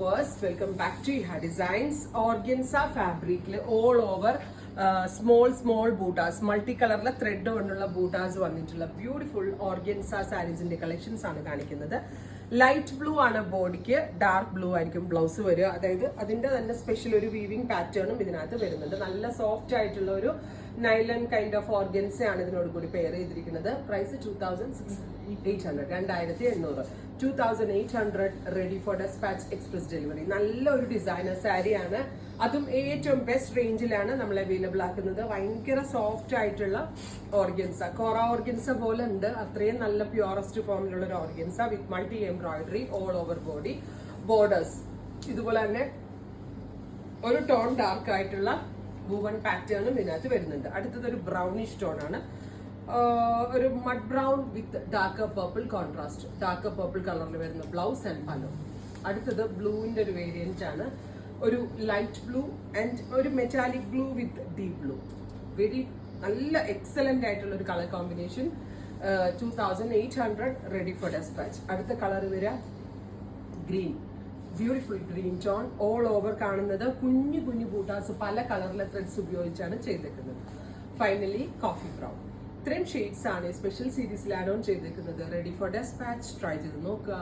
Welcome back to Iha Designs. Organza fabric all over small bootas, multicolor thread കൊണ്ടുള്ള bootas വന്നിട്ടുള്ള beautiful organza sarees ന്റെ collections ആണ് കാണിക്കുന്നത്. Light blue ആണ് ബോഡിക്ക്, ഡാർക്ക് ബ്ലൂ ആയിരിക്കും ബ്ലൗസ് വരിക. അതായത് അതിന്റെ തന്നെ സ്പെഷ്യൽ ഒരു വീവിംഗ് പാറ്റേണും ഇതിനകത്ത് വരുന്നുണ്ട്. നല്ല സോഫ്റ്റ് ആയിട്ടുള്ള ഒരു നൈലൺ കൈൻഡ് ഓഫ് ഓർഗൻസ ആണ് ഇതിനോട് കൂടി പെയർ ചെയ്തിരിക്കുന്നത്. Price 2800 2800 ready for dispatch express delivery. നല്ലൊരു ഡിസൈനർ സാരിയാണ്, അതും ഏറ്റവും ബെസ്റ്റ് റേഞ്ചിലാണ് നമ്മൾ അവൈലബിൾ ആക്കുന്നത്. ഭയങ്കര സോഫ്റ്റ് ആയിട്ടുള്ള ഓർഗൻസ, കോറ ഓർഗൻസ പോലെ ഉണ്ട്. അത്രയും നല്ല പ്യൂറസ്റ്റ് ഫോമിലുള്ള ഒരു ഓർഗൻസ വിത്ത് multi embroidery all over body, borders ഇതുപോലെ തന്നെ ഒരു ടോൺ ഡാർക്ക് ആയിട്ടുള്ള വൂവൺ പാറ്റേണും ഇതിനകത്ത് വരുന്നുണ്ട്. അടുത്തത് ഒരു ബ്രൗണിഷ് ടോൺ ആണ്, ഒരു മഡ് ബ്രൗൺ വിത്ത് darker purple contrast, darker purple കളറിൽ വരുന്ന ബ്ലൗസ് ആൻഡ് പല്ലോ. അടുത്തത് ബ്ലൂവിന്റെ ഒരു വേരിയന്റ് ആണ്, ഒരു ലൈറ്റ് ബ്ലൂ ആൻഡ് ഒരു metallic blue with deep blue. Very നല്ല എക്സലന്റ് ആയിട്ടുള്ള ഒരു colour combination. 2800 ready for dispatch. അടുത്ത കളർ വരിക green, beautiful green tone all over കാണുന്നത്. കുഞ്ഞു ബൂട്ടാസ് പല കളറിലെ ത്രെഡ്സ് ഉപയോഗിച്ചാണ് ചെയ്തേക്കുന്നത്. Finally coffee brown. ഇത്രയും ഷെയ്ഡ്സ് ആണ് സ്പെഷ്യൽ സീരീസിൽ ആഡ് ഓൺ ചെയ്തേക്കുന്നത്. Ready for dispatch. ട്രൈ ചെയ്ത് നോക്കുക.